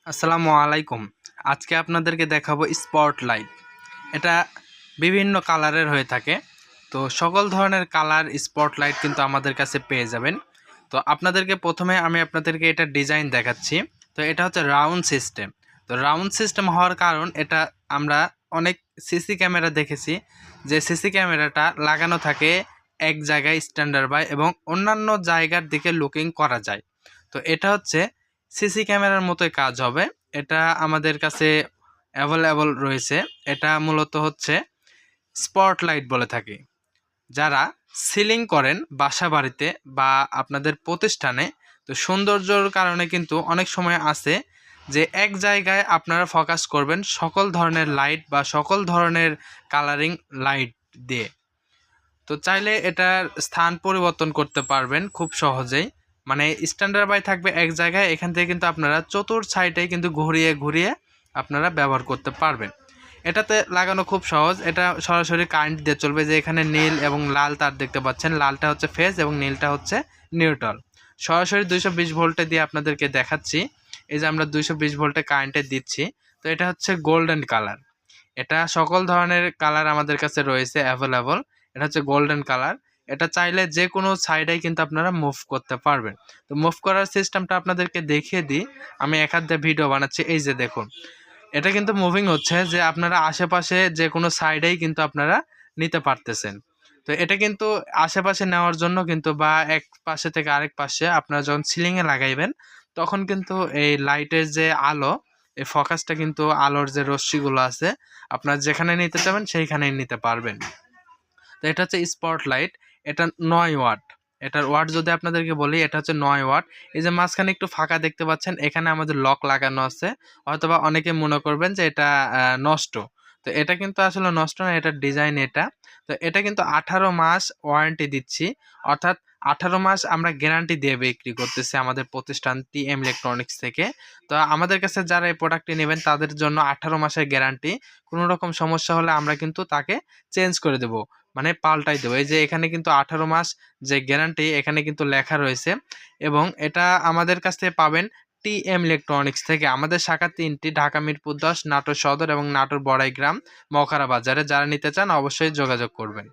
আসসালামু আলাইকুম। আজকে আপনাদেরকে দেখাবো স্পটলাইট। এটা বিভিন্ন কালারের হয়ে থাকে। তো সকল ধরনের কালার স্পটলাইট কিন্তু আমাদের কাছে পেয়ে যাবেন। তো আপনাদেরকে প্রথমে আমি আপনাদেরকে এটা ডিজাইন দেখাচ্ছি। তো এটা হচ্ছে রাউন্ড সিস্টেম। তো রাউন্ড সিস্টেম হওয়ার কারণ এটা আমরা অনেক সিসি ক্যামেরা দেখেছি যে সিসি ক্যামেরাটা লাগানো থাকে এক জায়গায় স্ট্যান্ডার্ড বাই এবং অন্যান্য জায়গার দিকে লুকিং করা যায়। তো এটা হচ্ছে সিসি ক্যামেরার মতোই কাজ হবে। এটা আমাদের কাছে অ্যাভেলেবল রয়েছে। এটা মূলত হচ্ছে স্পটলাইট বলে থাকি। যারা সিলিং করেন বাসা বাড়িতে বা আপনাদের প্রতিষ্ঠানে, তো সৌন্দর্যর কারণে কিন্তু অনেক সময় আছে যে এক জায়গায় আপনারা ফোকাস করবেন সকল ধরনের লাইট বা সকল ধরনের কালারিং লাইট দিয়ে। তো চাইলে এটার স্থান পরিবর্তন করতে পারবেন খুব সহজেই। মানে স্ট্যান্ডার্ড বাই থাকবে এক জায়গায়, এখান থেকে কিন্তু আপনারা চতুর সাইডে কিন্তু ঘুরিয়ে ঘুরিয়ে আপনারা ব্যবহার করতে পারবেন। এটাতে লাগানো খুব সহজ। এটা সরাসরি কারেন্ট দিয়ে চলবে। যে এখানে নীল এবং লাল তার দেখতে পাচ্ছেন, লালটা হচ্ছে ফেজ এবং নীলটা হচ্ছে নিউট্রাল। সরাসরি 220 ভোল্টে দিয়ে আপনাদেরকে দেখাচ্ছি। এই যে আমরা 220 ভোল্টে কারেন্টে দিচ্ছি। তো এটা হচ্ছে গোল্ডেন কালার। এটা সকল ধরনের কালার আমাদের কাছে রয়েছে অ্যাভেলেবল। এটা হচ্ছে গোল্ডেন কালার। এটা চাইলে যে কোনো সাইডেই কিন্তু আপনারা মুভ করতে পারবেন। তো মুভ করার সিস্টেমটা আপনাদেরকে দেখিয়ে দিই। আমি এক হাত দিয়ে ভিডিও বানাচ্ছি। এই যে দেখুন, এটা কিন্তু মুভিং হচ্ছে যে আপনারা আশেপাশে যে কোনো সাইডেই কিন্তু আপনারা নিতে পারতেছেন। তো এটা কিন্তু আশেপাশে নেওয়ার জন্য কিন্তু বা এক পাশে থেকে আরেক পাশে আপনারা যখন সিলিংয়ে লাগাইবেন তখন কিন্তু এই লাইটের যে আলো, এই ফোকাসটা কিন্তু আলোর যে রশ্মিগুলো আছে আপনারা যেখানে নিতে চাবেন সেইখানেই নিতে পারবেন। তো এটা হচ্ছে স্পটলাইট। এটা 9 ওয়াট। এটার ওয়াট যদি আপনাদেরকে বলি, এটা হচ্ছে 9 ওয়াট। এই যে মাঝখানে একটু ফাঁকা দেখতে পাচ্ছেন, এখানে আমাদের লক লাগানো আছে। হয়তোবা অনেকে মনে করবেন যে এটা নষ্ট। তো এটা কিন্তু আসলে নষ্ট না, এটার ডিজাইন এটা। তো এটা কিন্তু 18 মাস ওয়ারেন্টি দিচ্ছি। অর্থাৎ 18 মাস আমরা গ্যারান্টি দিয়ে বিক্রি করতেছি আমাদের প্রতিষ্ঠান টিএম ইলেকট্রনিক্স থেকে। তো আমাদের কাছে যারা এই প্রোডাক্টটি নেবেন তাদের জন্য 18 মাসের গ্যারান্টি। কোনো রকম সমস্যা হলে আমরা কিন্তু তাকে চেঞ্জ করে দেব। মানে পাল্টাই দেবো। এই যে এখানে কিন্তু 18 মাস যে গ্যারান্টি এখানে কিন্তু লেখা রয়েছে এবং এটা আমাদের কাছ থেকে পাবেন টিএম ইলেকট্রনিক্স থেকে। আমাদের শাখা 3টি, ঢাকা মিরপুর 10, নাটোর সদর এবং নাটোর বড়াইগ্রাম, মৌখারা বাজারে। যারা নিতে চান অবশ্যই যোগাযোগ করবেন।